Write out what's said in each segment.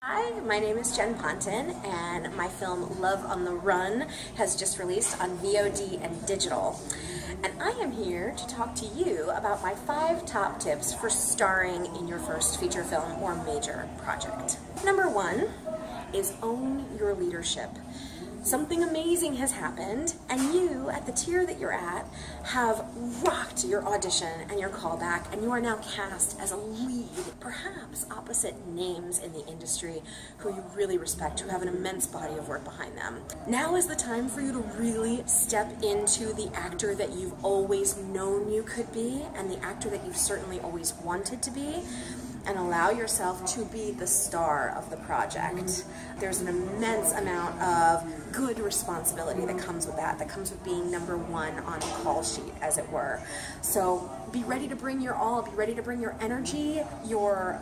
Hi, my name is Jen Ponton, and my film Love on the Run has just released on VOD and digital. And I am here to talk to you about my 5 top tips for starring in your first feature film or major project. Number 1 is own your leadership. Something amazing has happened, and you, at the tier that you're at, have rocked your audition and your callback, and you are now cast as a lead, perhaps opposite names in the industry who you really respect, who have an immense body of work behind them. Now is the time for you to really step into the actor that you've always known you could be, and the actor that you've certainly always wanted to be, and allow yourself to be the star of the project. There's an immense amount of good responsibility that comes with that comes with being number 1 on a call sheet, as it were. So be ready to bring your all, be ready to bring your energy, your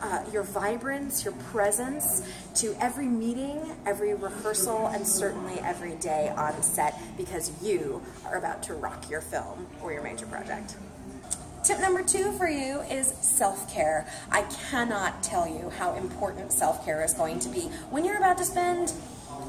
vibrance, your presence to every meeting, every rehearsal, and certainly every day on set, because you are about to rock your film or your major project. Tip number 2 for you is self-care. I cannot tell you how important self-care is going to be when you're about to spend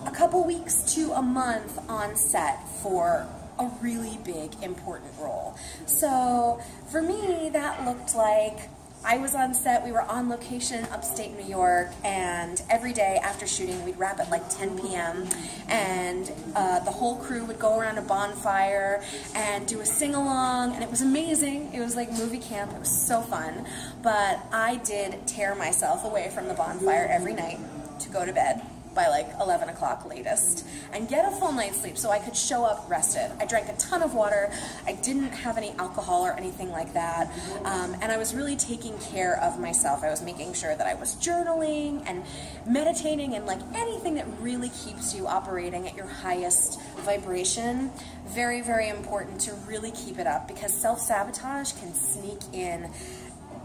a couple weeks to a month on set for a really big, important role. So for me, that looked like I was on set, we were on location upstate New York, and every day after shooting we'd wrap at like 10 p.m. and the whole crew would go around a bonfire and do a sing-along, and it was amazing. It was like movie camp, it was so fun, but I did tear myself away from the bonfire every night to go to bed by like 11 o'clock latest and get a full night's sleep so I could show up rested. I drank a ton of water, I didn't have any alcohol or anything like that, and I was really taking care of myself. I was making sure that I was journaling and meditating and like anything that really keeps you operating at your highest vibration. Very, very important to really keep it up, because self-sabotage can sneak in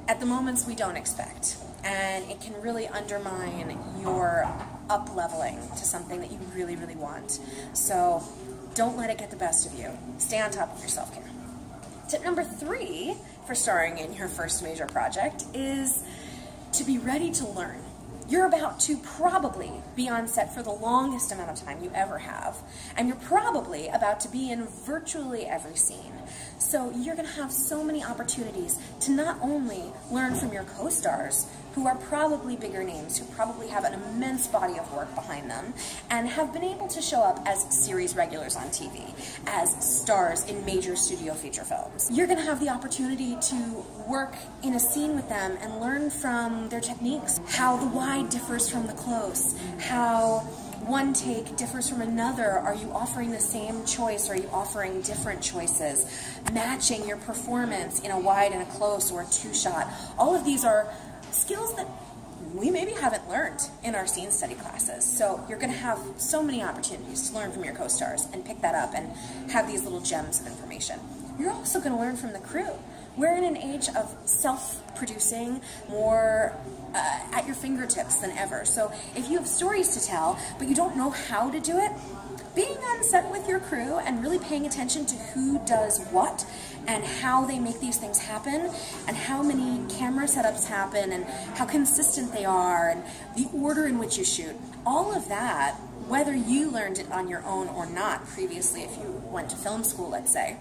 at the moments we don't expect, and it can really undermine your up-leveling to something that you really, really want. So don't let it get the best of you. Stay on top of your self-care. Tip number 3 for starring in your first major project is to be ready to learn. You're about to probably be on set for the longest amount of time you ever have, and you're probably about to be in virtually every scene. So you're going to have so many opportunities to not only learn from your co-stars, who are probably bigger names, who probably have an immense body of work behind them, and have been able to show up as series regulars on TV, as stars in major studio feature films. You're going to have the opportunity to work in a scene with them and learn from their techniques, how the wide differs from the close, how one take differs from another. Are you offering the same choice? Or are you offering different choices? Matching your performance in a wide and a close or a 2-shot. All of these are skills that we maybe haven't learned in our scene study classes. So you're going to have so many opportunities to learn from your co-stars and pick that up and have these little gems of information. You're also going to learn from the crew. We're in an age of self-producing, more at your fingertips than ever. So if you have stories to tell, but you don't know how to do it, being on set with your crew and really paying attention to who does what and how they make these things happen and how many camera setups happen and how consistent they are and the order in which you shoot, all of that, whether you learned it on your own or not previously, if you went to film school, let's say,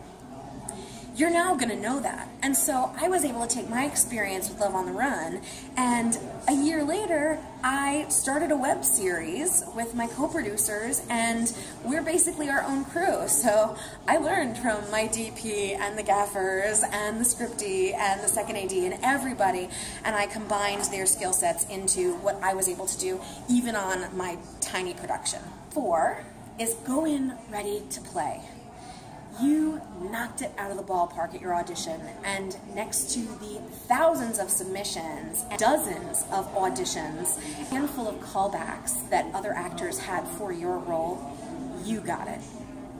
you're now going to know that. And so I was able to take my experience with Love on the Run, and a year later I started a web series with my co-producers, and we're basically our own crew. So I learned from my DP and the gaffers and the scripty and the second AD and everybody, and I combined their skill sets into what I was able to do even on my tiny production. 4 is go in ready to play. You knocked it out of the ballpark at your audition, and next to the thousands of submissions, dozens of auditions, a handful of callbacks that other actors had for your role, you got it.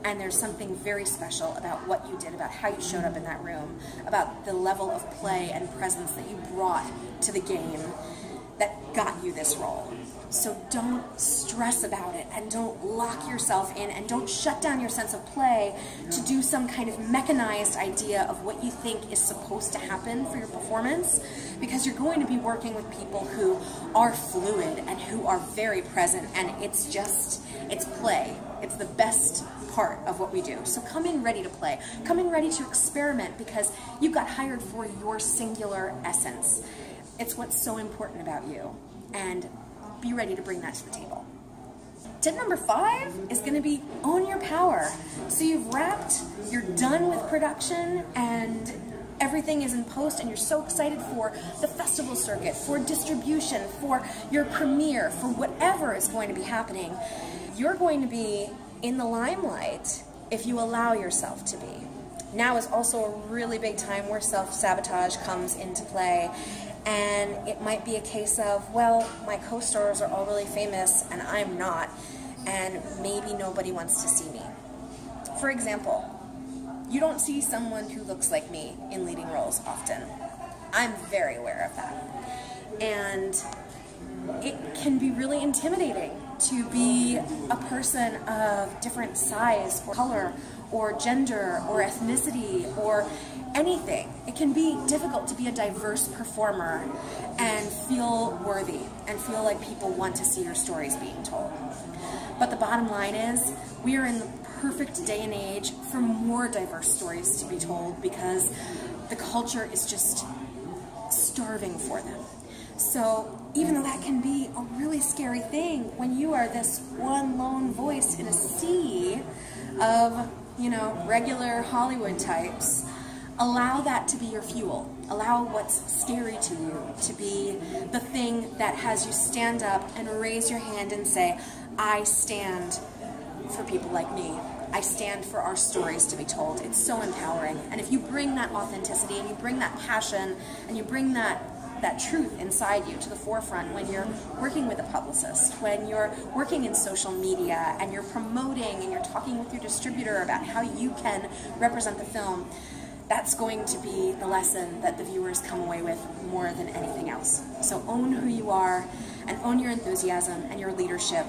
And there's something very special about what you did, about how you showed up in that room, about the level of play and presence that you brought to the game. that got you this role. So don't stress about it, and don't lock yourself in, and don't shut down your sense of play to do some kind of mechanized idea of what you think is supposed to happen for your performance, because you're going to be working with people who are fluid and who are very present, and it's play. It's the best part of what we do. So come in ready to play. Come in ready to experiment, because you got hired for your singular essence. It's what's so important about you, and be ready to bring that to the table. Tip number 5 is going to be own your power. So you've wrapped, you're done with production, and everything is in post, and you're so excited for the festival circuit, for distribution, for your premiere, for whatever is going to be happening. You're going to be in the limelight if you allow yourself to be. Now is also a really big time where self-sabotage comes into play, and it might be a case of, well, my co-stars are all really famous and I'm not, and maybe nobody wants to see me. For example, you don't see someone who looks like me in leading roles often. I'm very aware of that. And it can be really intimidating to be a person of different size or color or gender or ethnicity or anything. It can be difficult to be a diverse performer and feel worthy and feel like people want to see your stories being told. But the bottom line is, we are in the perfect day and age for more diverse stories to be told, because the culture is just starving for them. So even though that can be a really scary thing, when you are this one lone voice in a sea of, regular Hollywood types, allow that to be your fuel. Allow what's scary to you to be the thing that has you stand up and raise your hand and say, I stand for people like me. I stand for our stories to be told. It's so empowering. And if you bring that authenticity and you bring that passion and you bring that truth inside you to the forefront when you're working with a publicist, when you're working in social media and you're promoting and you're talking with your distributor about how you can represent the film, that's going to be the lesson that the viewers come away with more than anything else. So own who you are and own your enthusiasm and your leadership.